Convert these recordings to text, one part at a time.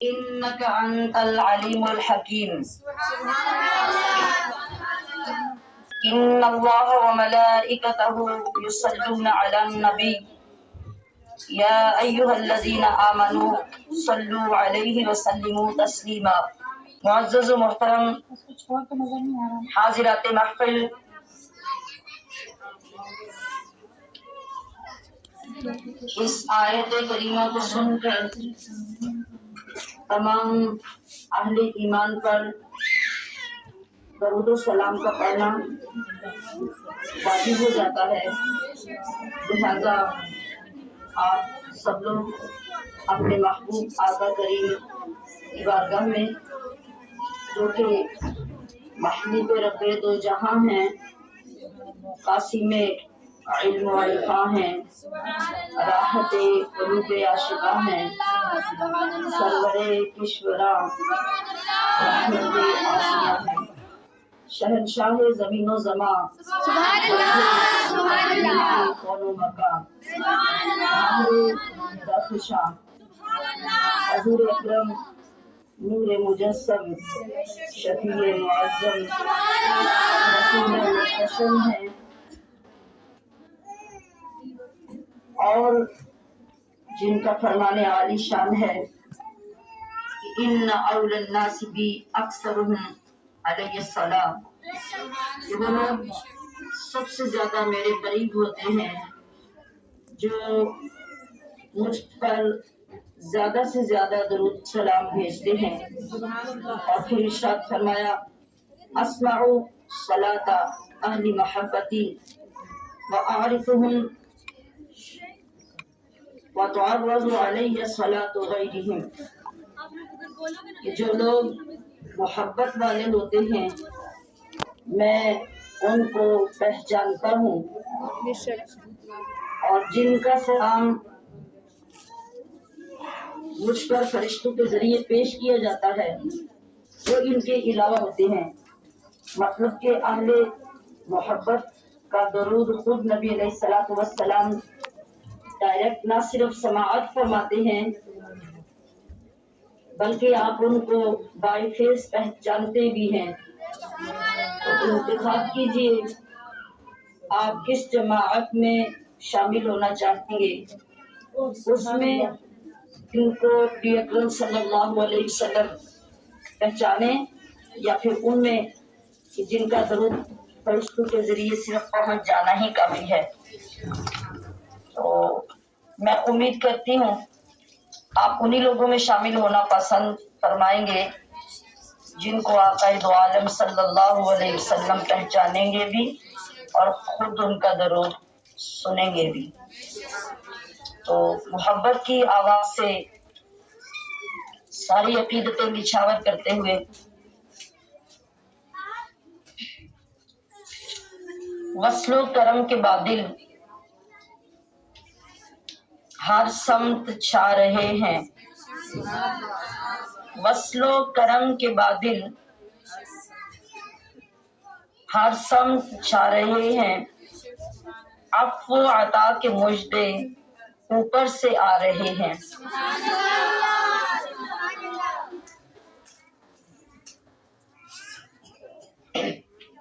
إنك أنت العليم الحكيم. إن الله وملائكته يصلون على النبي يا أيها الذين آمنوا صلوا عليه وسلموا تسلیما. معزز و محترم حاضرات محفل، اس آیت کریمہ کو سن کر تمام اہل ایمان پر درود و سلام کا پڑھنا واجب ہو جاتا ہے. لہذا آپ سب لوگ اپنے محبوب آقا کریم کی بارگاہ میں، جو کہ محبوب رب دو جہاں ہیں، قاسم علم و عرفاں ہیں، راحت قلوب عاشقاں ہیں، سرور کشورا رحمت آسیاں ہیں، شہنشاہ زمین و زمان، کون و مکان، رخشاں، حضور اکرم نور مجسم، شفیع معظم، رسول محتشم ہیں، اور جن کا فرمان عالی شان ہے کہ ان اول الناس بی اکثرہم علیہ السلام، کہ وہ لوگ سب سے زیادہ میرے قریب ہوتے ہیں جو مجھ پر زیادہ سے زیادہ درود سلام بھیجتے ہیں. اور پھر ارشاد فرمایا اسمع صلاۃ اہل محبتی واعرفہم وتعرض علیہ صلاۃ غیرہم، کہ جو لوگ محبت والے ہوتے ہیں میں ان کو پہچانتا ہوں، اور جن کا سلام مجھ پر فرشتوں کے ذریعے پیش کیا جاتا ہے وہ ان کے علاوہ ہوتے ہیں. مطلب کہ اہل محبت کا درود خود نبی علیہ الصلوۃ والسلام ڈائریکٹ نہ صرف سماعت فرماتے ہیں بلکہ آپ ان کو بائی فیس پہچانتے بھی ہیں. تو انتخاب کیجئے آپ کس جماعت میں شامل ہونا چاہتے ہیں، اس میں ان کو نبی اکرم صلی اللہ علیہ وسلم پہچانے یا پھر ان میں جن کا درود فرشتوں کے ذریعے صرف پہنچ جانا ہی کافی ہے. تو میں امید کرتی ہوں آپ انہی لوگوں میں شامل ہونا پسند فرمائیں گے جن کو آقا دو عالم صلی اللہ علیہ وسلم پہچانیں گے بھی اور خود ان کا درود سنیں گے بھی. تو محبت کی آواز سے ساری عقیدتیں نچھاور کرتے ہوئے وصل و کرم کے بادل ہر سمت چھا رہے ہیں، وصل و کرم کے بادل ہر سمت چھا رہے ہیں، عفو و عطا کے مژدے اوپر سے آ رہے ہیں.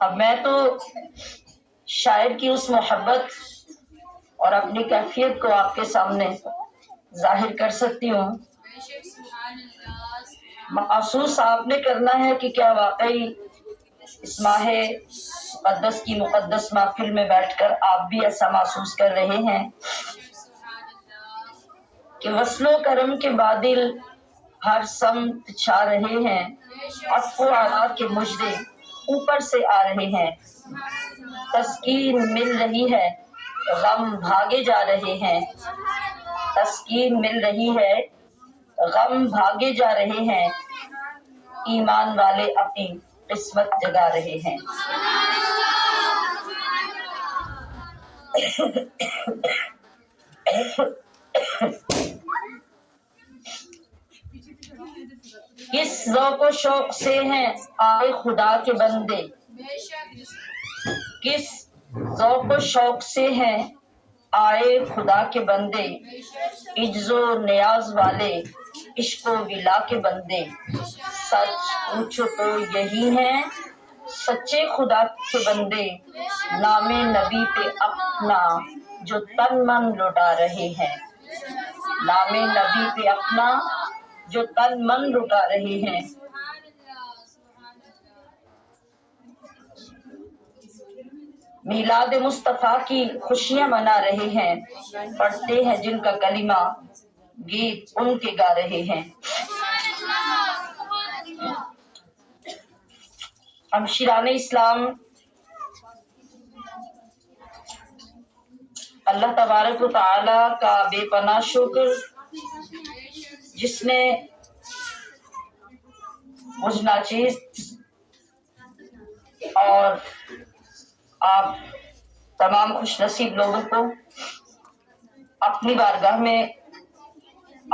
اب میں تو شاعر کی اس محبت اور اپنی کیفیت کو آپ کے سامنے ظاہر کر سکتی ہوں. محسوس آپ نے کرنا ہے کہ کیا واقعی اس ماہ مقدس کی مقدس محفل میں بیٹھ کر آپ بھی ایسا محسوس کر رہے ہیں کہ وصل و کرم کے بادل ہر سمت چھا رہے ہیں، عفو و عطا کے مژدے اوپر سے آ رہے ہیں، تسکین مل رہی ہے، غم بھاگے جا رہے ہیں، تسکین مل رہی ہے، غم بھاگے جا رہے ہیں، ایمان والے اپنی قسمت جگا رہے ہیں. کس ذوق و شوق سے ہیں آئے خدا کے بندے، کس ذوق و شوق سے ہیں آئے خدا کے بندے، عجز و نیاز والے عشق و ولا کے بندے، سچ پوچھو تو یہی ہیں سچے خدا کے بندے، نام نبی پہ اپنا جو تن من لٹا رہے ہیں، نام نبی پہ اپنا جو تن من لٹا رہے ہیں۔ میلاد مصطفیٰ کی خوشیاں منا رہے ہیں، پڑھتے ہیں جن کا کلمہ گیت ان کے گا رہے ہیں۔ ہمشیران اسلام، اللہ تبارک و تعالی کا بے پناہ شکر جس نے مجھ ناچیز اور آپ تمام خوش نصیب لوگوں کو اپنی بارگاہ میں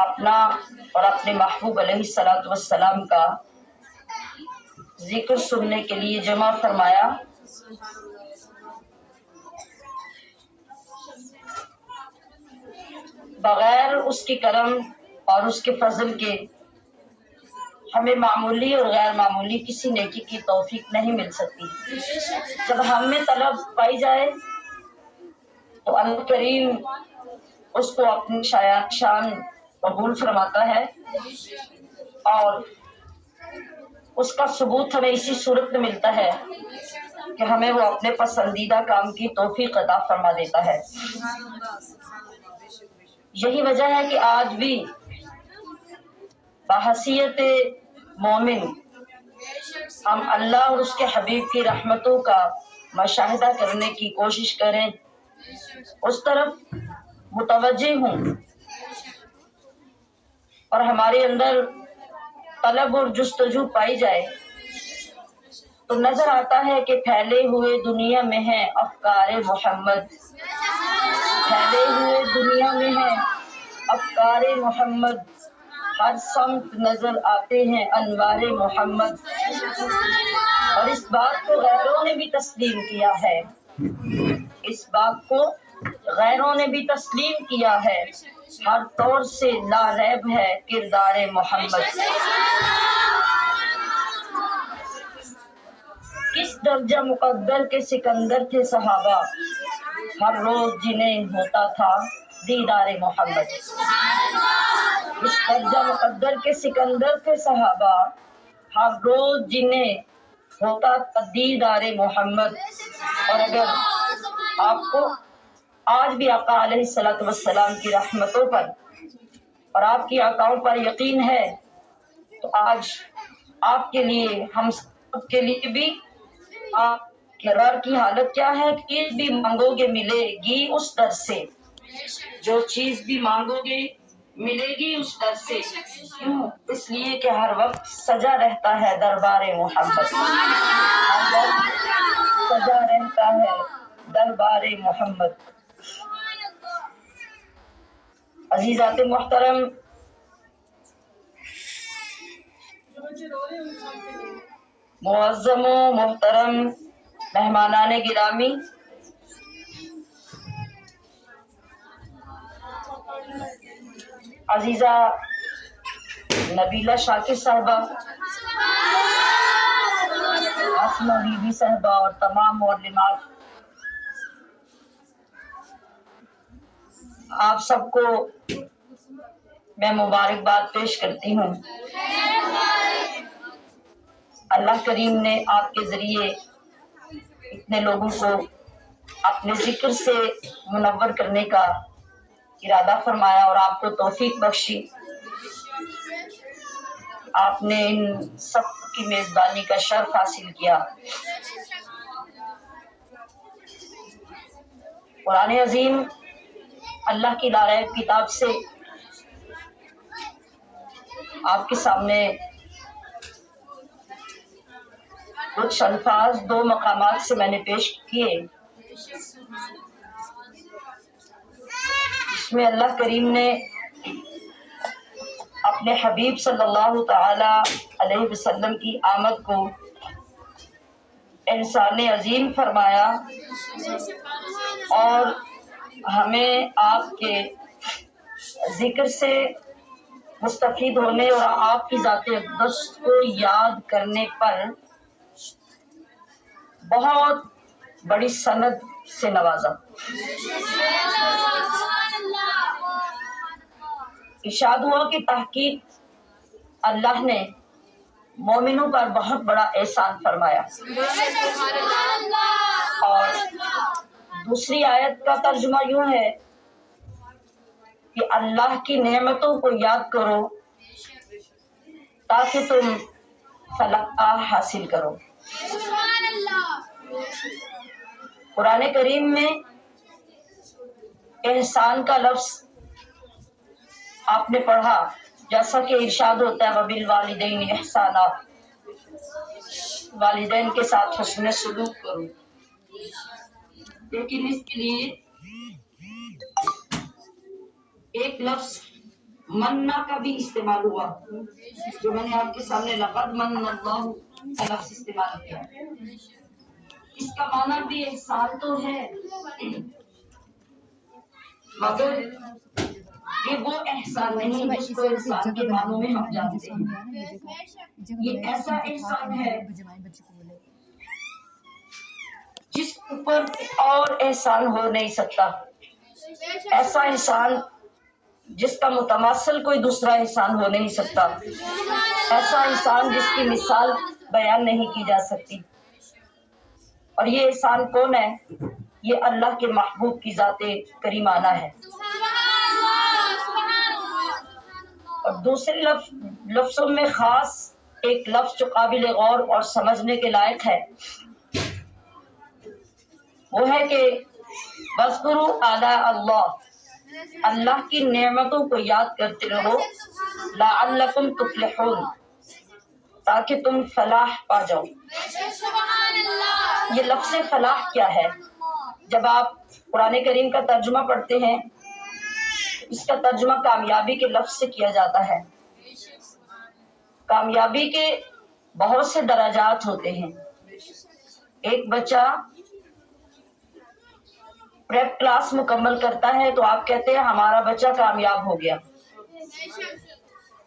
اپنا اور اپنے محبوب علیہ الصلوۃ والسلام کا ذکر سننے کے لیے جمع فرمایا۔ بغیر اس کے کرم اور اس کے فضل کے ہمیں معمولی اور غیر معمولی کسی نیکی کی توفیق نہیں مل سکتی۔ جب ہم میں طلب پائی جائے تو اللہ کریم اس کو اپنی شان قبول فرماتا ہے، اور اس کا ثبوت ہمیں اسی صورت میں ملتا ہے کہ ہمیں وہ اپنے پسندیدہ کام کی توفیق عطا فرما دیتا ہے۔ یہی وجہ ہے کہ آج بھی بحیثیت مومن ہم اللہ اور اس کے حبیب کی رحمتوں کا مشاہدہ کرنے کی کوشش کریں، اس طرف متوجہ ہوں، اور ہمارے اندر طلب اور جستجو پائی جائے تو نظر آتا ہے کہ پھیلے ہوئے دنیا میں ہیں افکار محمد، پھیلے ہوئے دنیا میں ہیں افکار محمد، ہر سمت نظر آتے ہیں انوار محمد، اور اس بات کو غیروں نے بھی تسلیم کیا ہے، اس بات کو غیروں نے بھی تسلیم کیا ہے، ہر طور سے لا ریب ہے کردار محمد۔ کس درجہ مقدر کے سکندر تھے صحابہ، ہر روز جنہیں ہوتا تھا دیدار محمد۔ کس درجہ مقدر کے سکندر تھے صحابہ، ہر روز جنہیں ہوتا تھا دیدار محمد۔ اور اگر آپ کو آج بھی آقا علیہ الصلوۃ والسلام کی رحمتوں پر اور آپ کی آقاؤں پر یقین ہے تو آج آپ کے لیے، ہم سب کے لیے بھی آپ کے رب کی حالت کیا ہے کہ بھی مانگو گے ملے گی اس در سے، جو چیز بھی مانگو گے ملے گی اس در سے، کیوں؟ اس لیے کہ ہر وقت سجا رہتا ہے دربار محمد، ہر وقت سجا رہتا ہے دربار محمد۔ عزیزات محترم، معظم و محترم مہمانان گرامی، عزیزہ نبیلہ شاکر صاحبہ، آسمہ بی بی صاحبہ اور تمام معلمات، آپ سب کو میں مبارکباد پیش کرتی ہوں۔ اللہ کریم نے آپ کے ذریعے اتنے لوگوں کو اپنے ذکر سے منور کرنے کا ارادہ فرمایا اور آپ کو توفیق بخشی۔ آپ نے ان سب کی میزبانی کا شرف حاصل کیا۔ قرآن عظیم اللہ کی لارب کتاب سے آپ کے سامنے کچھ الفاظ دو مقامات سے میں نے پیش کیے، جس میں اللہ کریم نے اپنے حبیب صلی اللہ تعالی علیہ وسلم کی آمد کو انسان عظیم فرمایا، اور ہمیں آپ کے ذکر سے مستفید ہونے اور آپ کی ذات اقدس کو یاد کرنے پر بہت بڑی سند سے نوازا۔ ارشاد ہوا کہ تحقیق اللہ نے مومنوں پر بہت بڑا احسان فرمایا۔ اور دوسری آیت کا ترجمہ یوں ہے کہ اللہ کی نعمتوں کو یاد کرو تاکہ تم فلاح حاصل کرو۔ قرآن کریم میں احسان کا لفظ آپ نے پڑھا، جیسا کہ ارشاد ہوتا ہے وَبِالْوَالِدَيْنِ احسانا، والدین کے ساتھ حسن سلوک کرو، لیکن اس کے لیے ایک لفظ مننا کا بھی استعمال ہوا، جو میں نے آپ کے سامنے لقد من اللہ کا لفظ استعمال کیا۔ اس کا معنی بھی احسان تو ہے، مگر یہ وہ احسان نہیں جس کو احسان کے معنوں میں ہم جانتے ہیں۔ یہ ایسا احسان ہے جس پر اور احسان ہو نہیں سکتا، ایسا احسان جس کا متماثل کوئی دوسرا احسان ہو نہیں سکتا، ایسا احسان جس کی مثال بیان نہیں کی جا سکتی۔ اور یہ احسان کون ہے؟ یہ اللہ کے محبوب کی ذات کریمانہ ہے۔ اور دوسرے لفظوں میں خاص ایک لفظ جو قابل غور اور سمجھنے کے لائق ہے وہ ہے کہ وَاذْكُرُوا آلاءَ اللہ، اللہ کی نعمتوں کو یاد کرتے رہو، لَعَلَّكُمْ تُفْلِحُونَ، تاکہ تم فلاح پا جاؤ۔ یہ لفظ فلاح کیا ہے؟ جب آپ قرآن کریم کا ترجمہ پڑھتے ہیں، اس کا ترجمہ کامیابی کے لفظ سے کیا جاتا ہے۔ کامیابی کے بہت سے درجات ہوتے ہیں۔ ایک بچہ پریپ کلاس مکمل کرتا ہے تو آپ کہتے ہیں ہمارا بچہ کامیاب ہو گیا۔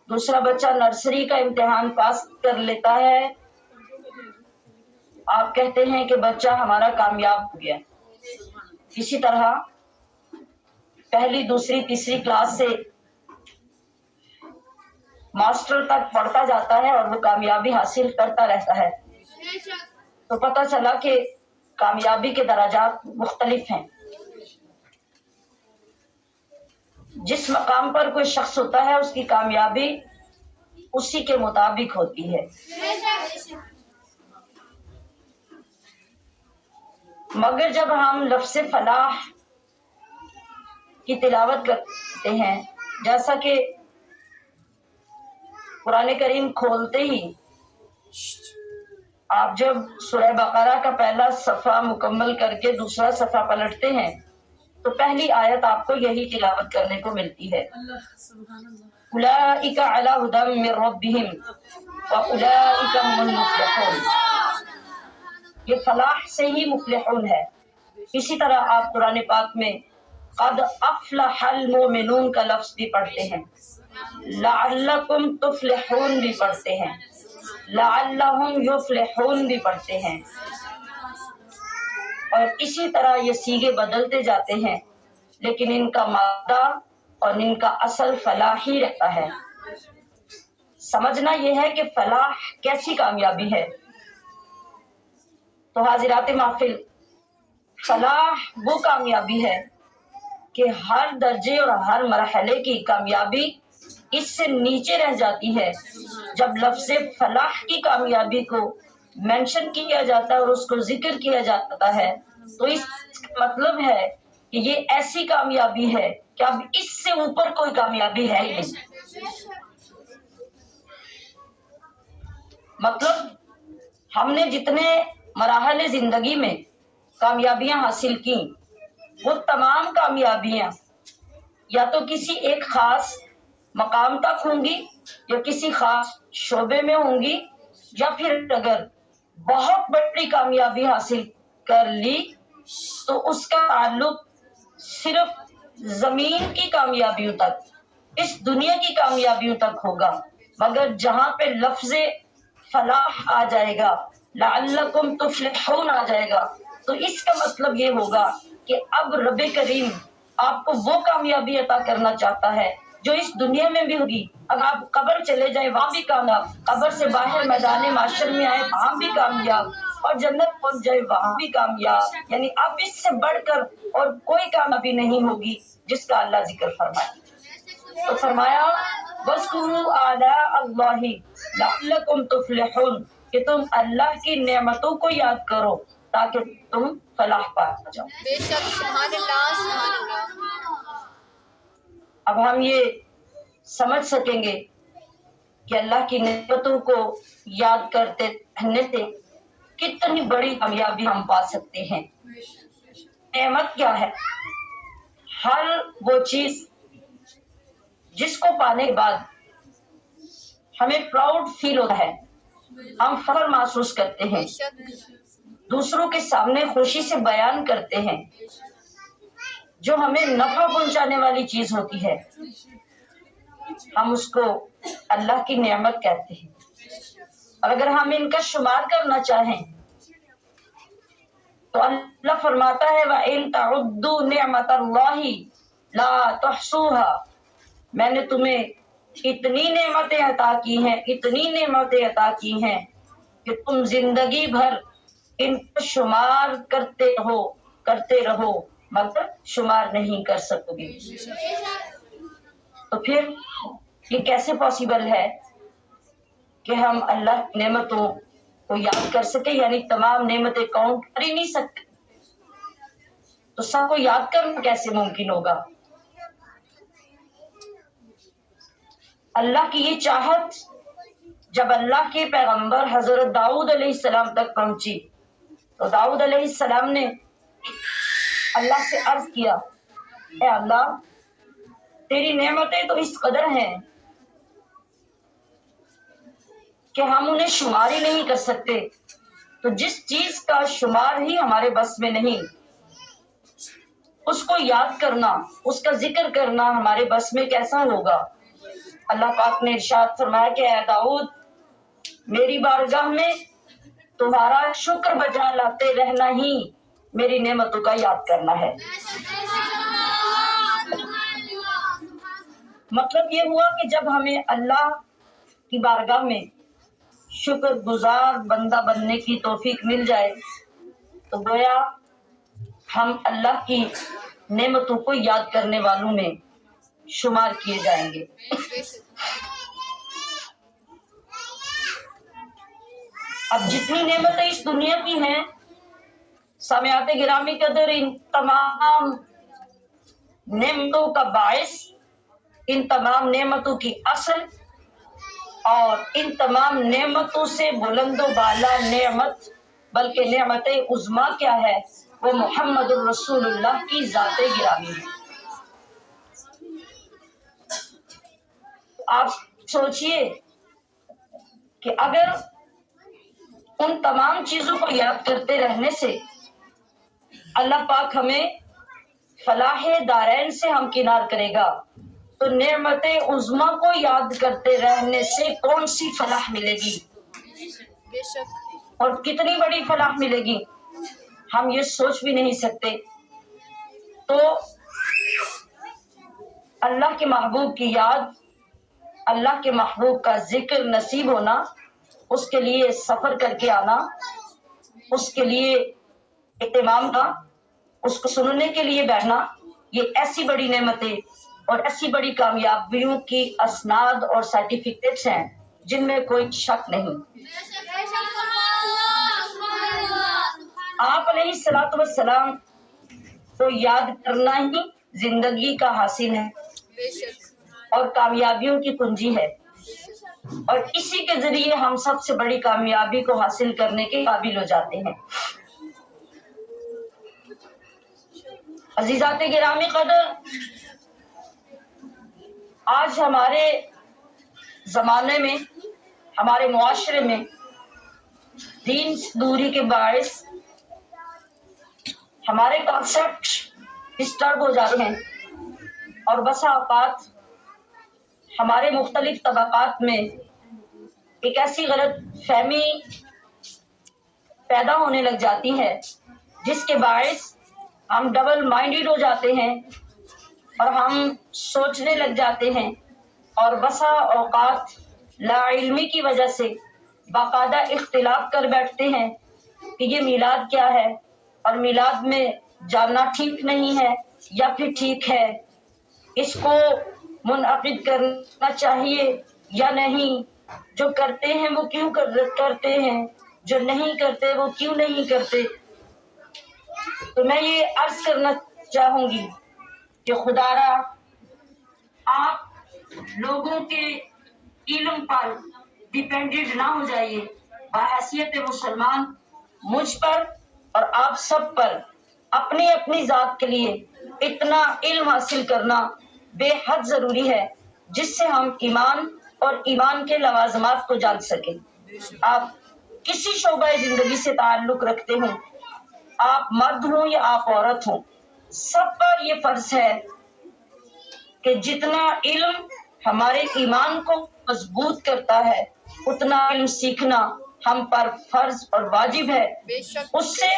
دوسرا بچہ نرسری کا امتحان پاس کر لیتا ہے، آپ کہتے ہیں کہ بچہ ہمارا کامیاب ہو گیا۔ اسی طرح پہلی، دوسری، تیسری کلاس سے ماسٹر تک پڑھتا جاتا ہے اور وہ کامیابی حاصل کرتا رہتا ہے، تو پتہ چلا کہ کامیابی کے درجات مختلف ہیں۔ جس مقام پر کوئی شخص ہوتا ہے اس کی کامیابی اسی کے مطابق ہوتی ہے۔ مگر جب ہم لفظ فلاح کی تلاوت کرتے ہیں، جیسا کہ قرآن کریم کھولتے ہی آپ جب سورہ بقرہ کا پہلا صفحہ مکمل کر کے دوسرا صفحہ پلٹتے ہیں تو پہلی آیت آپ کو یہی تلاوت کرنے کو ملتی ہے، اولئک علی ھدی من ربہم واولئک ھم المفلحون۔ یہ فلاح سے ہی مفلحون ہے۔ اسی طرح آپ قرآن پاک میں قد افلح المؤمنون کا لفظ بھی پڑھتے ہیں، لعلکم تفلحون بھی پڑھتے ہیں، لعلہم یفلحون بھی پڑھتے ہیں، اور اسی طرح یہ صیغے بدلتے جاتے ہیں، لیکن ان کا مادہ اور ان کا اصل فلاح ہی رہتا ہے۔ سمجھنا یہ ہے کہ فلاح کیسی کامیابی ہے۔ تو حاضرات محفل، فلاح وہ کامیابی ہے کہ ہر درجے اور ہر مرحلے کی کامیابی اس سے نیچے رہ جاتی ہے۔ جب لفظ فلاح کی کامیابی کو مینشن کیا جاتا ہے اور اس کو ذکر کیا جاتا ہے تو اس کا مطلب ہے کہ یہ ایسی کامیابی ہے کہ اب اس سے اوپر کوئی کامیابی ہے ہی نہیں۔ مطلب ہم نے جتنے مراحل زندگی میں کامیابیاں حاصل کی وہ تمام کامیابیاں یا تو کسی ایک خاص مقام تک ہوں گی یا کسی خاص شعبے میں ہوں گی، یا پھر اگر بہت بڑی کامیابی حاصل کر لی تو اس کا تعلق صرف زمین کی کامیابیوں تک اس دنیا کی کامیابیوں تک ہوگا، مگر جہاں پہ لفظ فلاح آ جائے گا، لعلکم تفلحون آ جائے گا، تو اس کا مطلب یہ ہوگا کہ اب رب کریم آپ کو وہ کامیابی عطا کرنا چاہتا ہے جو اس دنیا میں بھی ہوگی۔ اگر آپ قبر چلے جائیں وہاں بھی کامیاب، قبر سے باہر میدان معاشر میں آئے وہاں بھی کامیاب، اور جنت پہنچ جائے وہاں بھی کامیاب، یعنی اب اس سے بڑھ کر اور کوئی کامیابی نہیں ہوگی جس کا اللہ ذکر فرمائے۔ تو فرمایا وَاذْكُرُوا آلَاءَ اللَّهِ لَعَلَّكُمْ تُفْلِحُونَ، کہ تم اللہ کی نعمتوں کو یاد کرو تاکہ تم فلاح پا جاؤ۔ بے شک، سبحان اللہ سبحان اللہ۔ اب ہم یہ سمجھ سکیں گے کہ اللہ کی نعمتوں کو یاد کرتے رہنے سے کتنی بڑی کامیابی ہم پا سکتے ہیں۔ نعمت کیا ہے؟ ہر وہ چیز جس کو پانے کے بعد ہمیں پراؤڈ فیل ہوتا ہے، ہم فخر محسوس کرتے ہیں، بے شک دوسروں کے سامنے خوشی سے بیان کرتے ہیں، جو ہمیں نفع پہنچانے والی چیز ہوتی ہے ہم اس کو اللہ کی نعمت کہتے ہیں۔ اور اگر ہم ان کا شمار کرنا چاہیں تو اللہ فرماتا ہے وَإِن تَعُدُّوا نِعْمَةَ اللَّهِ لَا تُحْصُوهَا، میں نے تمہیں اتنی نعمتیں عطا کی ہیں، اتنی نعمتیں عطا کی ہیں کہ تم زندگی بھر ان کو شمار کرتے رہو مگر شمار نہیں کر سکو گے۔ تو پھر یہ کیسے پاسیبل ہے کہ ہم اللہ کی نعمتوں کو یاد کر سکیں؟ یعنی تمام نعمتیں کاؤنٹ کر ہی نہیں سکتے، تو سب کو یاد کرنا کیسے ممکن ہوگا؟ اللہ کی یہ چاہت جب اللہ کے پیغمبر حضرت داؤد علیہ السلام تک پہنچی تو داؤد علیہ السلام نے اللہ سے عرض کیا، اے اللہ تیری نعمتیں تو اس قدر ہیں کہ ہم انہیں شمار ہی نہیں کر سکتے، تو جس چیز کا شمار ہی ہمارے بس میں نہیں اس کو یاد کرنا، اس کا ذکر کرنا ہمارے بس میں کیسا ہوگا؟ اللہ پاک نے ارشاد فرمایا کہ اے داؤد میری بارگاہ میں تمہارا شکر بجا لاتے رہنا ہی میری نعمتوں کا یاد کرنا ہے۔ مطلب یہ ہوا کہ جب ہمیں اللہ کی بارگاہ میں شکر گزار بندہ بننے کی توفیق مل جائے تو گویا ہم اللہ کی نعمتوں کو یاد کرنے والوں میں شمار کیے جائیں گے۔ اب جتنی نعمتیں اس دنیا کی ہیں سامعات گرامی قدر، ان تمام نعمتوں کا باعث، ان تمام نعمتوں کی اصل اور ان تمام نعمتوں سے بلند و بالا نعمت بلکہ نعمت عظمیٰ کیا ہے؟ وہ محمد الرسول اللہ کی ذات گرامی ہے۔ آپ سوچئے کہ اگر ان تمام چیزوں کو یاد کرتے رہنے سے اللہ پاک ہمیں فلاح دارین سے ہمکنار کرے گا تو نعمت عظمیٰ کو یاد کرتے رہنے سے کون سی فلاح ملے گی بے شک اور کتنی بڑی فلاح ملے گی ہم یہ سوچ بھی نہیں سکتے۔ تو اللہ کے محبوب کی یاد، اللہ کے محبوب کا ذکر نصیب ہونا، اس کے لیے سفر کر کے آنا، اس کے لیے اہتمام کا، اس کو سننے کے لیے بیٹھنا، یہ ایسی بڑی نعمتیں اور ایسی بڑی کامیابیوں کی اسناد اور سرٹیفکیٹس ہیں جن میں کوئی شک نہیں۔ آپ علیہ الصلوۃ والسلام کو یاد کرنا ہی زندگی کا حاصل ہے بے شک اور کامیابیوں کی کنجی ہے، اور اسی کے ذریعے ہم سب سے بڑی کامیابی کو حاصل کرنے کے قابل ہو جاتے ہیں۔ عزیزات گرامی قدر، آج ہمارے زمانے میں، ہمارے معاشرے میں دین سے دوری کے باعث ہمارے کانسیپٹ ڈسٹرب ہو جاتے ہیں، اور بسا اوقات ہمارے مختلف طبقات میں ایک ایسی غلط فہمی پیدا ہونے لگ جاتی ہے جس کے باعث ہم ڈبل مائنڈیڈ ہو جاتے ہیں اور ہم سوچنے لگ جاتے ہیں، اور بسا اوقات لا علمی کی وجہ سے باقاعدہ اختلاف کر بیٹھتے ہیں کہ یہ میلاد کیا ہے اور میلاد میں جاننا ٹھیک نہیں ہے یا پھر ٹھیک ہے، اس کو منعقد کرنا چاہیے یا نہیں، جو کرتے ہیں وہ کیوں کرتے ہیں، جو نہیں کرتے وہ کیوں نہیں کرتے۔ تو میں یہ عرض کرنا چاہوں گی کہ خدا را آپ لوگوں کے علم پر ڈیپینڈنٹ نہ ہو جائیے، بحیثیت مسلمان مجھ پر اور آپ سب پر اپنی اپنی ذات کے لیے اتنا علم حاصل کرنا بے حد ضروری ہے جس سے ہم ایمان اور ایمان کے لوازمات کو جان سکیں۔ آپ کسی شعبہ زندگی سے تعلق رکھتے ہوں، آپ مرد ہوں یا آپ عورت ہوں، سب پر یہ فرض ہے کہ جتنا علم ہمارے ایمان کو مضبوط کرتا ہے اتنا علم سیکھنا ہم پر فرض اور واجب ہے۔ اس سے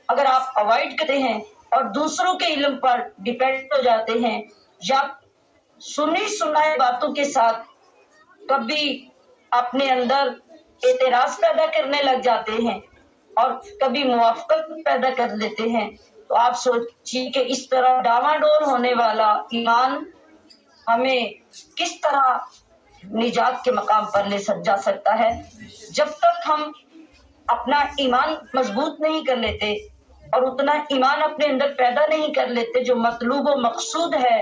اگر آپ اوائڈ کرتے ہیں اور دوسروں کے علم پر ڈیپینڈ ہو جاتے ہیں یا سنی سنائے باتوں کے ساتھ کبھی اپنے اندر اعتراض پیدا کرنے لگ جاتے ہیں اور کبھی موافقت پیدا کر لیتے ہیں، تو آپ سوچیے کہ اس طرح ڈاواڈول ہونے والا ایمان ہمیں کس طرح نجات کے مقام پر لے جا سکتا ہے۔ جب تک ہم اپنا ایمان مضبوط نہیں کر لیتے اور اتنا ایمان اپنے اندر پیدا نہیں کر لیتے جو مطلوب و مقصود ہے،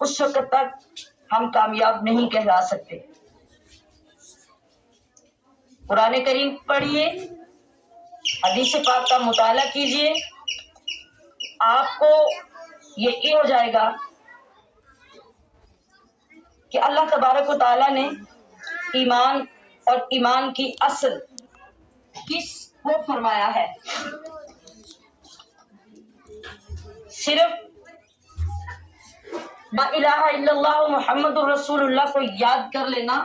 اس وقت تک ہم کامیاب نہیں کہلا سکتے۔ قرآن کریم پڑھیے، حدیث پاک کا مطالعہ کیجیے، آپ کو یقین ہو جائے گا کہ اللہ تبارک و تعالیٰ نے ایمان اور ایمان کی اصل کس کو فرمایا ہے۔ صرف لا الہ الا اللہ محمد الرسول اللہ کو یاد کر لینا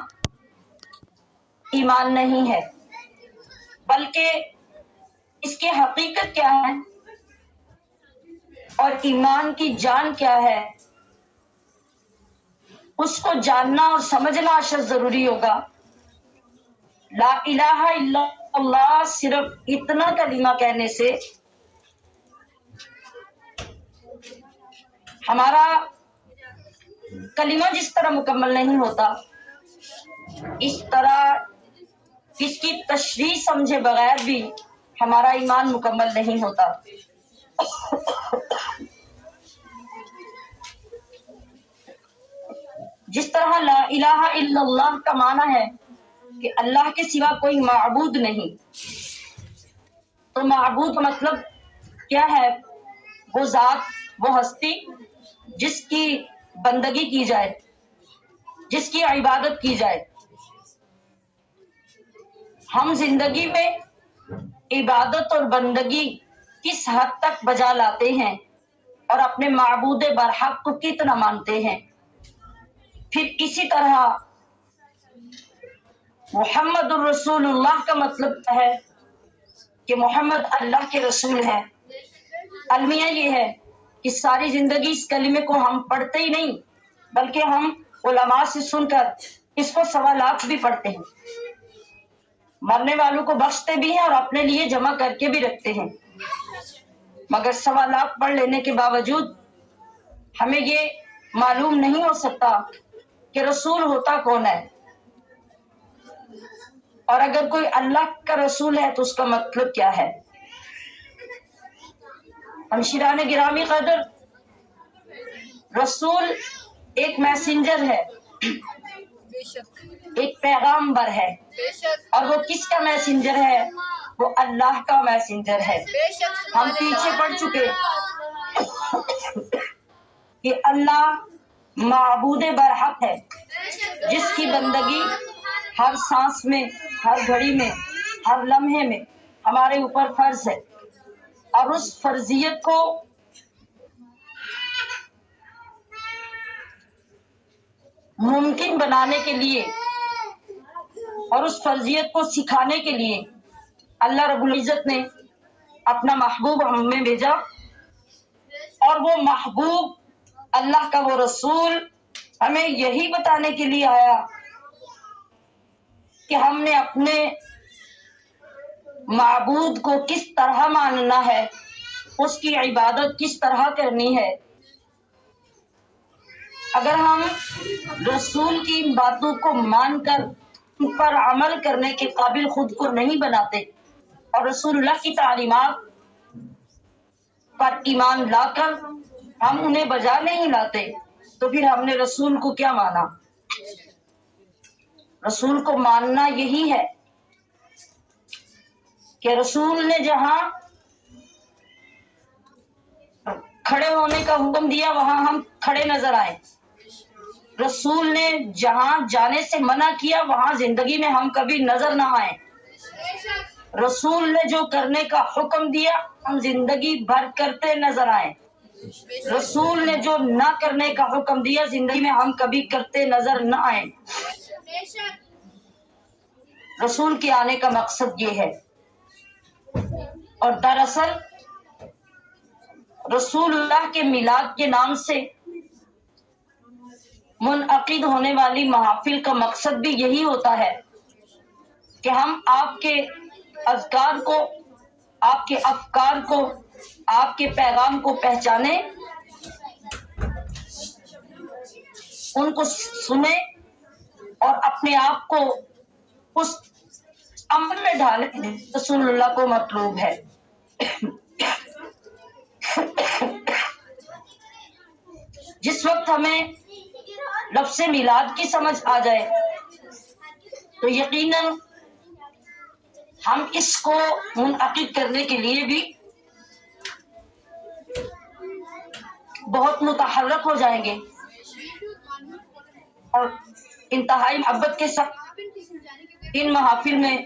ایمان نہیں ہے، بلکہ اس کی حقیقت کیا ہے اور ایمان کی جان کیا ہے، اس کو جاننا اور سمجھنا اشد ضروری ہوگا۔ لا الہ الا اللہ صرف اتنا کلمہ کہنے سے ہمارا کلمہ جس طرح مکمل نہیں ہوتا، اس طرح اس کی تشریح سمجھے بغیر بھی ہمارا ایمان مکمل نہیں ہوتا۔ جس طرح لا الہ الا اللہ کا معنی ہے کہ اللہ کے سوا کوئی معبود نہیں، تو معبود مطلب کیا ہے؟ وہ ذات، وہ ہستی جس کی بندگی کی جائے، جس کی عبادت کی جائے۔ ہم زندگی میں عبادت اور بندگی کس حد تک بجا لاتے ہیں اور اپنے معبود برحق کو کتنا مانتے ہیں، پھر اسی طرح محمد الرسول اللہ کا مطلب ہے کہ محمد اللہ کے رسول ہے۔ المیہ یہ ہے کہ ساری زندگی اس کلمے کو ہم پڑھتے ہی نہیں بلکہ ہم علماء سے سن کر اس کو 1.25 لاکھ بھی پڑھتے ہیں، مرنے والوں کو بخشتے بھی ہیں اور اپنے لیے جمع کر کے بھی رکھتے ہیں، مگر 1.25 لاکھ پڑھ لینے کے باوجود ہمیں یہ معلوم نہیں ہو سکتا کہ رسول ہوتا کون ہے، اور اگر کوئی اللہ کا رسول ہے تو اس کا مطلب کیا ہے۔ ہمشیران گرامی قدر، رسول ایک میسنجر ہے، ایک پیغامبر ہے، اور وہ کس کا میسنجر ہے؟ وہ اللہ کا میسنجر ہے۔ ہم پیچھے پڑ چکے کہ اللہ معبود برحق ہے جس کی بندگی ہر سانس میں، ہر گھڑی میں، ہر لمحے میں ہمارے اوپر فرض ہے، اور اس فرضیت کو ممکن بنانے کے لیے اور اس فرضیت کو سکھانے کے لیے اللہ رب العزت نے اپنا محبوب ہم میں بھیجا، اور وہ محبوب اللہ کا وہ رسول ہمیں یہی بتانے کے لیے آیا کہ ہم نے اپنے معبود کو کس طرح ماننا ہے، اس کی عبادت کس طرح کرنی ہے۔ اگر ہم رسول کی ان باتوں کو مان کر ان پر عمل کرنے کے قابل خود کو نہیں بناتے اور رسول اللہ کی تعلیمات پر ایمان لا کر ہم انہیں بجا نہیں لاتے، تو پھر ہم نے رسول کو کیا مانا؟ رسول کو ماننا یہی ہے کہ رسول نے جہاں کھڑے ہونے کا حکم دیا وہاں ہم کھڑے نظر آئے، رسول نے جہاں جانے سے منع کیا وہاں زندگی میں ہم کبھی نظر نہ آئے، رسول نے جو کرنے کا حکم دیا ہم زندگی بھر کرتے نظر آئے، رسول نے جو نہ کرنے کا حکم دیا زندگی میں ہم کبھی کرتے نظر نہ آئے۔ رسول کے آنے کا مقصد یہ ہے، اور دراصل رسول اللہ کے میلاد کے نام سے منعقد ہونے والی محافل کا مقصد بھی یہی ہوتا ہے کہ ہم آپ کے اذکار کو، آپ کے افکار کو، آپ کے پیغام کو پہچانیں، ان کو سنیں اور اپنے آپ کو اس عمل میں ڈالیں رسول اللہ کو مطلوب ہے۔ جس وقت ہمیں لفظ میلاد کی سمجھ آ جائے تو یقیناً ہم اس کو منعقد کرنے کے لیے بھی بہت متحرک ہو جائیں گے اور انتہائی محبت کے ساتھ ان محافل میں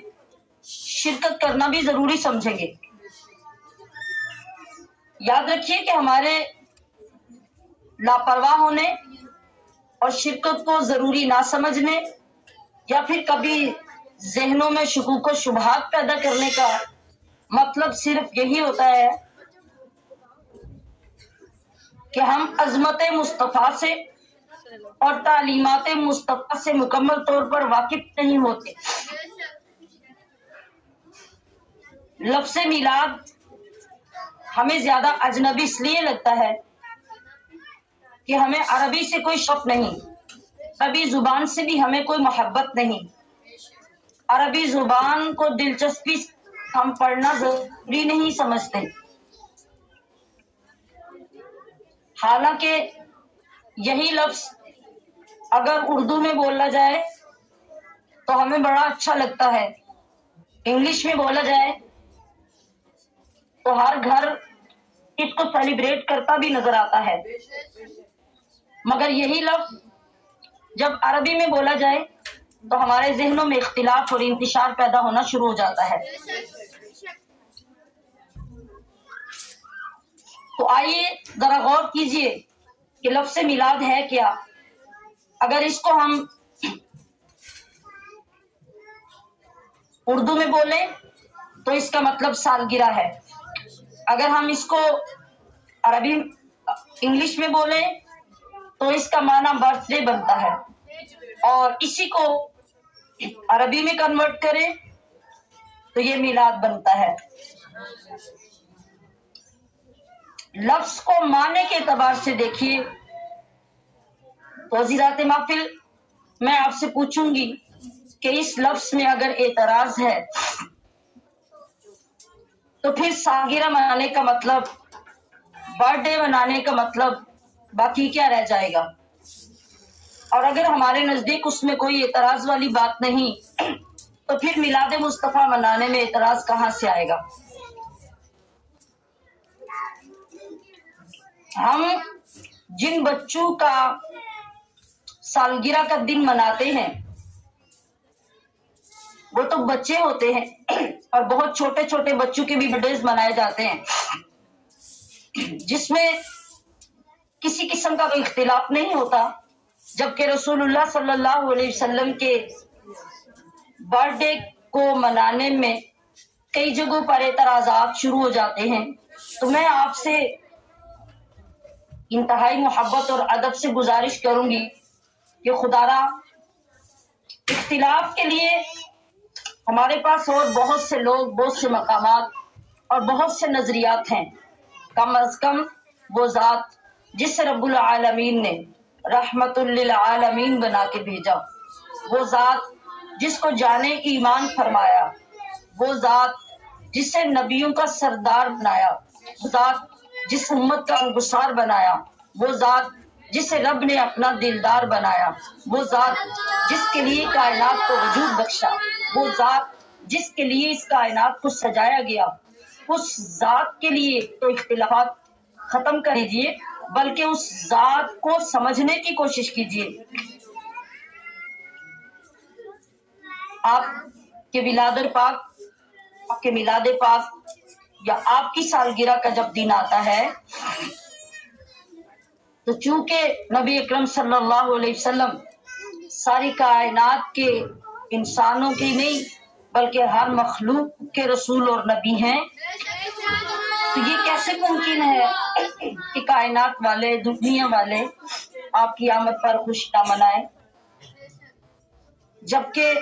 شرکت کرنا بھی ضروری سمجھیں گے۔ یاد رکھیے کہ ہمارے لاپرواہ ہونے اور شرکت کو ضروری نہ سمجھنے یا پھر کبھی ذہنوں میں شکوک و شبہات پیدا کرنے کا مطلب صرف یہی ہوتا ہے کہ ہم عظمت مصطفیٰ سے اور تعلیمات مصطفیٰ سے مکمل طور پر واقف نہیں ہوتے۔ لفظ میلاد ہمیں زیادہ اجنبی اس لیے لگتا ہے کہ ہمیں عربی سے کوئی شوق نہیں، عربی زبان سے بھی ہمیں کوئی محبت نہیں، عربی زبان کو دلچسپی ہم پڑھنا ضروری نہیں سمجھتے، حالانکہ یہی لفظ اگر اردو میں بولا جائے تو ہمیں بڑا اچھا لگتا ہے، انگلش میں بولا جائے تو ہر گھر اس کو سیلیبریٹ کرتا بھی نظر آتا ہے، مگر یہی لفظ جب عربی میں بولا جائے تو ہمارے ذہنوں میں اختلاف اور انتشار پیدا ہونا شروع ہو جاتا ہے۔ تو آئیے ذرا غور کیجئے کہ لفظ میلاد ہے کیا۔ اگر اس کو ہم اردو میں بولیں تو اس کا مطلب سالگرہ ہے، اگر ہم اس کو عربی انگلش میں بولیں تو اس کا معنی برتھ ڈے بنتا ہے، اور اسی کو عربی میں کنورٹ کریں تو یہ میلاد بنتا ہے۔ لفظ کو معنی کے اعتبار سے دیکھیے تو حضرات محفل میں آپ سے پوچھوں گی کہ اس لفظ میں اگر اعتراض ہے تو پھر سالگرہ منانے کا مطلب، برتھ ڈے منانے کا مطلب باقی کیا رہ جائے گا؟ اور اگر ہمارے نزدیک اس میں کوئی اعتراض والی بات نہیں تو پھر میلاد مصطفیٰ منانے میں اعتراض کہاں سے آئے گا؟ ہم جن بچوں کا سالگرہ کا دن مناتے ہیں وہ تو بچے ہوتے ہیں، اور بہت چھوٹے چھوٹے بچوں کے بھی برتھ ڈیز منائے جاتے ہیں جس میں کسی قسم کا کوئی اختلاف نہیں ہوتا جبکہ رسول اللہ صلی اللہ علیہ وسلم کے برتھ ڈے کو منانے میں کئی جگہوں پر اعتراضات شروع ہو جاتے ہیں، تو میں آپ سے انتہائی محبت اور ادب سے گزارش کروں گی کہ خدا را اختلاف کے لیے ہمارے پاس اور بہت سے لوگ، بہت سے مقامات اور بہت سے نظریات ہیں، کم از کم وہ ذات جس سے رب العالمین نے رحمت للعالمین بنا کے بھیجا، وہ ذات جس کو جانے ایمان فرمایا، وہ ذات جس سے نبیوں کا سردار بنایا، وہ ذات جس امت کا انگسار بنایا، وہ ذات جسے رب نے اپنا دلدار بنایا، وہ ذات جس کے لیے کائنات کو وجود بخشا، وہ ذات جس کے لیے اس کائنات کو سجایا گیا، اس ذات کے لیے تو اختلافات ختم کر دیجیے، بلکہ اس ذات کو سمجھنے کی کوشش کیجیے۔ آپ کے ولادت پاک، آپ کے میلاد پاک یا آپ کی سالگرہ کا جب دن آتا ہے تو چونکہ نبی اکرم صلی اللہ علیہ وسلم ساری کائنات کے انسانوں کی نہیں بلکہ ہر مخلوق کے رسول اور نبی ہیں، تو یہ کیسے ممکن ہے کہ کائنات والے، دنیا والے آپ کی آمد پر خوشی نہ منائیں، جبکہ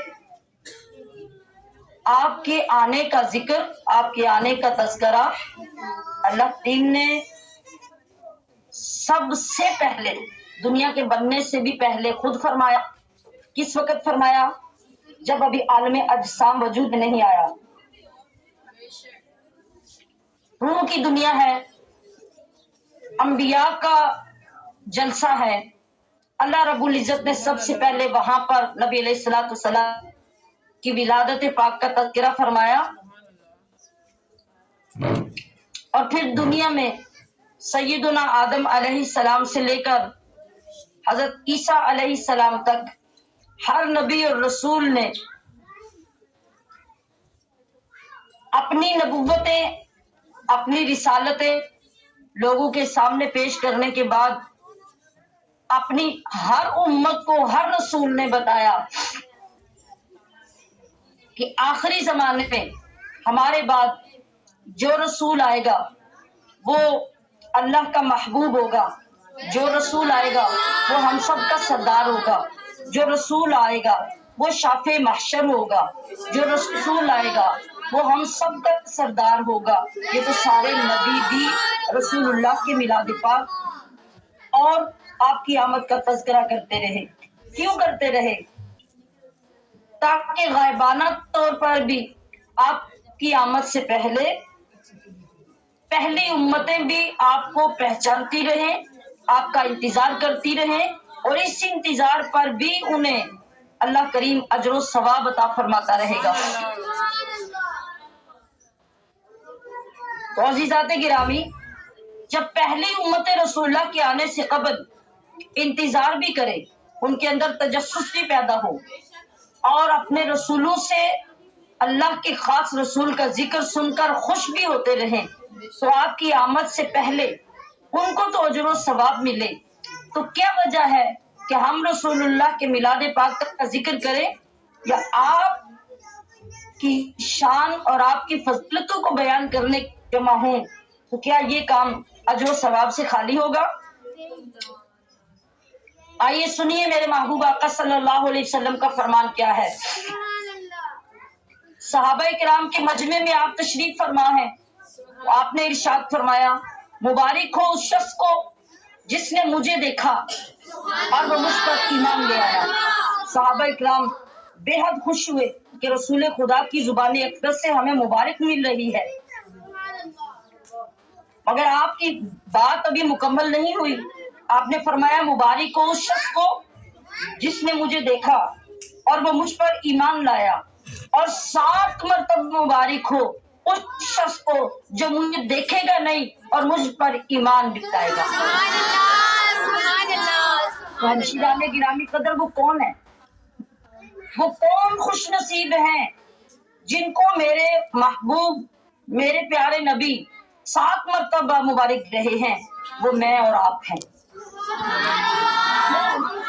آپ کے آنے کا ذکر، آپ کے آنے کا تذکرہ اللہ تعالی نے سب سے پہلے، دنیا کے بننے سے بھی پہلے خود فرمایا۔ کس وقت فرمایا؟ جب ابھی عالم اجسام وجود نہیں آیا، روح کی دنیا ہے، انبیاء کا جلسہ ہے، اللہ رب العزت نے سب سے پہلے وہاں پر نبی علیہ الصلوۃ والسلام کی ولادت پاک کا تذکرہ فرمایا، اور پھر دنیا میں سیدنا آدم علیہ السلام سے لے کر حضرت عیسیٰ علیہ السلام تک ہر نبی اور رسول نے اپنی نبوتیں، اپنی رسالتیں لوگوں کے سامنے پیش کرنے کے بعد اپنی ہر امت کو، ہر رسول نے بتایا کہ آخری زمانے میں ہمارے بعد جو رسول آئے گا وہ اللہ کا محبوب ہوگا، جو رسول آئے گا وہ ہم سب کا سردار ہوگا، جو رسول آئے گا وہ شافع محشر ہوگا، جو رسول آئے گا وہ ہم سب کا سردار ہوگا۔ یہ تو سارے نبی بھی رسول اللہ کے میلاد پاک اور آپ کی آمد کا تذکرہ کرتے رہے۔ کیوں کرتے رہے؟ تاکہ غائبانہ طور پر بھی آپ کی آمد سے پہلے پہلی امتیں بھی آپ کو پہچانتی رہیں، آپ کا انتظار کرتی رہیں، اور اس انتظار پر بھی انہیں اللہ کریم اجر و ثواب عطا فرماتا رہے گا۔ تو عزیزات گرامی، جب پہلی امت رسول اللہ کے آنے سے قبل انتظار بھی کرے، ان کے اندر تجسس بھی پیدا ہو، اور اپنے رسولوں سے اللہ کے خاص رسول کا ذکر سن کر خوش بھی ہوتے رہیں، تو آپ کی آمد سے پہلے ان کو تو اجر و ثواب ملے، تو کیا وجہ ہے کہ ہم رسول اللہ کے میلاد پاک کا ذکر کریں یا آپ کی شان اور آپ کی فضیلتوں کو بیان کرنے جمع ہوں؟ تو کیا یہ کام اجر و ثواب سے خالی ہوگا؟ آئیے سنیے میرے محبوب آقا صلی اللہ علیہ وسلم کا فرمان کیا ہے۔ صحابہ کرام کے مجمع میں آپ تشریف فرما ہیں، آپ نے ارشاد فرمایا، مبارک ہو اس شخص کو جس نے مجھے دیکھا اور وہ مجھ پر ایمان لے آیا۔ صحابہ کرام بے حد خوش ہوئے کہ رسول خدا کی زبان اقدس سے ہمیں مبارک مل رہی ہے، مگر آپ کی بات ابھی مکمل نہیں ہوئی۔ آپ نے فرمایا، مبارک ہو اس شخص کو جس نے مجھے دیکھا اور وہ مجھ پر ایمان لایا، اور 7 مرتبہ مبارک ہو اس شخص کو جو مجھے دیکھے گا نہیں اور مجھ پر ایمان لائے گا۔ تو ہمشیران گرامی قدر، وہ کون ہے؟ وہ کون خوش نصیب ہیں جن کو میرے محبوب، میرے پیارے نبی 7 مرتبہ مبارک رہے ہیں؟ وہ میں اور آپ ہیں۔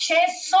600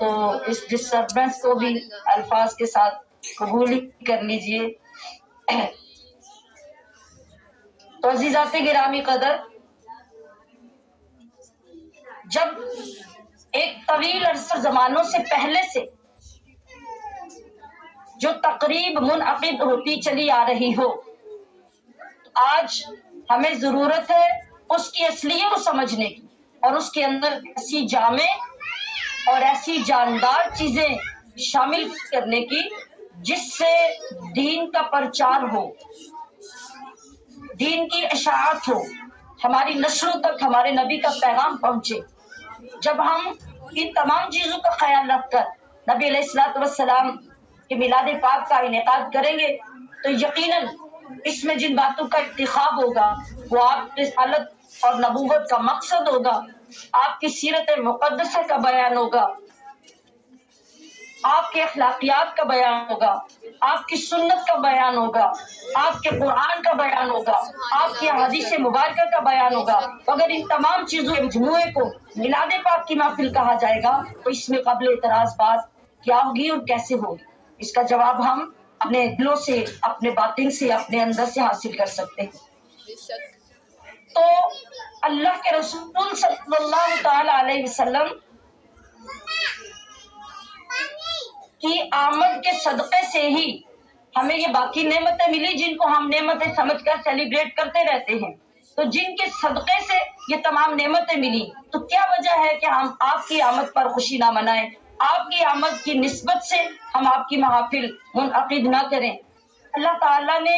تو اس ڈسٹربنس کو بھی الفاظ کے ساتھ قبول کر لیجئے۔ تو عزیزات گرامی قدر، جب ایک طویل عرصہ زمانوں سے پہلے سے جو تقریب منعقد ہوتی چلی آ رہی ہو، آج ہمیں ضرورت ہے اس کی اصلیت کو سمجھنے کی اور اس کے اندر ایسی جامع اور ایسی جاندار چیزیں شامل کرنے کی جس سے دین کا پرچار ہو، دین کی اشاعت ہو، ہماری نسلوں تک ہمارے نبی کا پیغام پہنچے۔ جب ہم ان تمام چیزوں کا خیال رکھ کر نبی علیہ الصلوۃ والسلام کے میلاد پاک کا انعقاد کریں گے تو یقیناً اس میں جن باتوں کا انتخاب ہوگا وہ آپ کی رسالت اور نبوت کا مقصد ہوگا، آپ کی سیرت مقدسہ کا بیان ہوگا، آپ کے اخلاقیات کا بیان ہوگا، آپ کی سنت کا بیان ہوگا، آپ کے قرآن کا بیان ہوگا، آپ کی حدیث مبارکہ کا بیان ہوگا۔ اگر ان تمام چیزوں کے مجموعے کو میلاد پاک کی محفل کہا جائے گا تو اس میں قابل اعتراض بات کیا ہوگی اور کیسے ہوگی؟ اس کا جواب ہم اپنے دلوں سے، اپنے باطن سے، اپنے اندر سے حاصل کر سکتے ہیں۔ تو اللہ کے رسول صلی اللہ تعالی علیہ وسلم کی آمد کے صدقے سے ہی ہمیں یہ باقی نعمتیں ملی جن کو ہم نعمتیں سمجھ کر سیلیبریٹ کرتے رہتے ہیں۔ تو جن کے صدقے سے یہ تمام نعمتیں ملی، تو کیا وجہ ہے کہ ہم آپ کی آمد پر خوشی نہ منائیں، آپ کی آمد کی نسبت سے ہم آپ کی محافل منعقد نہ کریں؟ اللہ تعالیٰ نے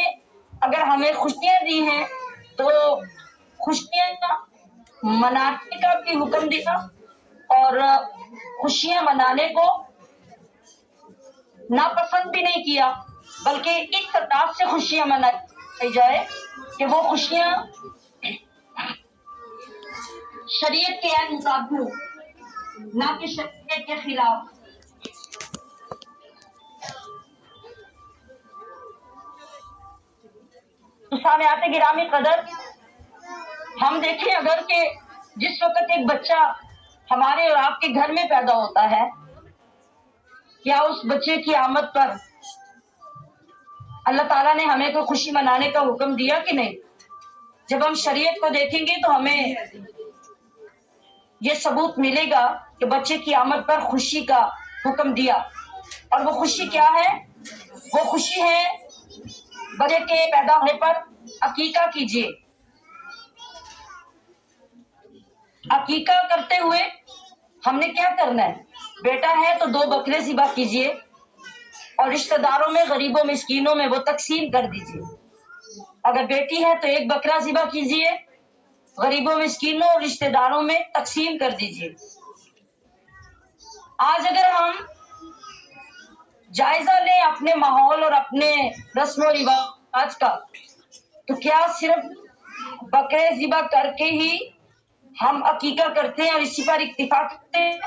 اگر ہمیں خوشیاں دی ہیں تو خوشیاں منانے کا بھی حکم دیا اور خوشیاں منانے کو ناپسند بھی نہیں کیا، بلکہ اس انداز سے خوشیاں منائی جائے کہ وہ خوشیاں شریعت کے عین مطابق ہو، نہ کہ شریعت کے خلاف۔ تو سامعات گرامی قدر، ہم دیکھیں اگر کہ جس وقت ایک بچہ ہمارے اور آپ کے گھر میں پیدا ہوتا ہے، کیا اس بچے کی آمد پر اللہ تعالیٰ نے ہمیں کوئی خوشی منانے کا حکم دیا کہ نہیں؟ جب ہم شریعت کو دیکھیں گے تو ہمیں یہ ثبوت ملے گا کہ بچے کی آمد پر خوشی کا حکم دیا۔ اور وہ خوشی کیا ہے؟ وہ خوشی ہے بچے کے پیدا ہونے پر عقیقہ کیجیے۔ عقیقہ کرتے ہوئے ہم نے کیا کرنا ہے؟ بیٹا ہے تو 2 بکرے ذبح کیجیے اور رشتہ داروں میں، غریبوں مسکینوں میں وہ تقسیم کر دیجیے۔ اگر بیٹی ہے تو 1 بکرا ذبح کیجیے، غریبوں مسکینوں اور رشتہ داروں میں تقسیم کر دیجیے۔ آج اگر ہم جائزہ لیں اپنے ماحول اور اپنے رسم و رواج کا، تو کیا صرف بکرے ذبح کر کے ہی ہم عقیقہ کرتے ہیں اور اسی پر اکتفا کرتے ہیں؟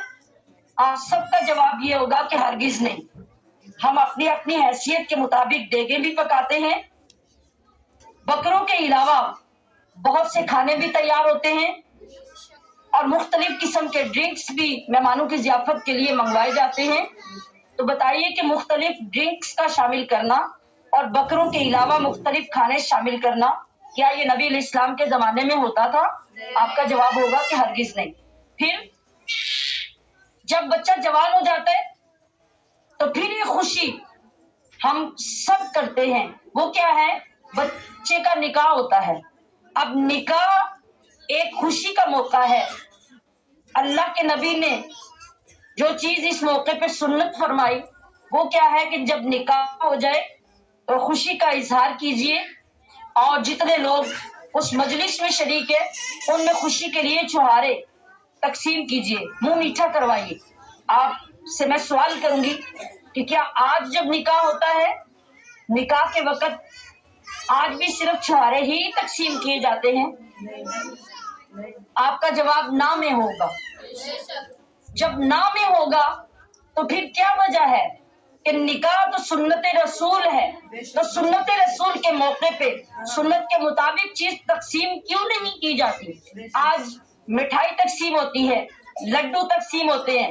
آپ سب کا جواب یہ ہوگا کہ ہرگز نہیں۔ ہم اپنی اپنی حیثیت کے مطابق دیگیں بھی پکاتے ہیں، بکروں کے علاوہ بہت سے کھانے بھی تیار ہوتے ہیں اور مختلف قسم کے ڈرنکس بھی مہمانوں کی ضیافت کے لیے منگوائے جاتے ہیں۔ تو بتائیے کہ مختلف ڈرنکس کا شامل کرنا اور بکروں کے علاوہ مختلف کھانے شامل کرنا کیا یہ نبی علیہ السلام کے زمانے میں ہوتا تھا؟ آپ کا جواب ہوگا کہ ہرگز نہیں۔ پھر جب بچہ جوان ہو جاتا ہے تو پھر یہ خوشی ہم سب کرتے ہیں، وہ کیا ہے؟ بچے کا نکاح ہوتا ہے۔ اب نکاح ایک خوشی کا موقع ہے۔ اللہ کے نبی نے جو چیز اس موقع پہ سنت فرمائی وہ کیا ہے کہ جب نکاح ہو جائے تو خوشی کا اظہار کیجیے اور جتنے لوگ اس مجلس میں شریک ہے ان میں خوشی کے لیے چھہارے تقسیم کیجیے، منہ میٹھا کروائیے۔ آپ سے میں سوال کروں گی کہ کیا آج جب نکاح ہوتا ہے، نکاح کے وقت آج بھی صرف چھہارے ہی تقسیم کیے جاتے ہیں؟ آپ کا جواب نہ میں ہوگا۔ جب نہ میں ہوگا تو پھر کیا وجہ ہے کہ نکاح تو سنت رسول ہے، تو سنت رسول کے موقع پہ سنت کے مطابق چیز تقسیم کیوں نہیں کی جاتی؟ آج مٹھائی تقسیم ہوتی ہے، لڈو تقسیم ہوتے ہیں،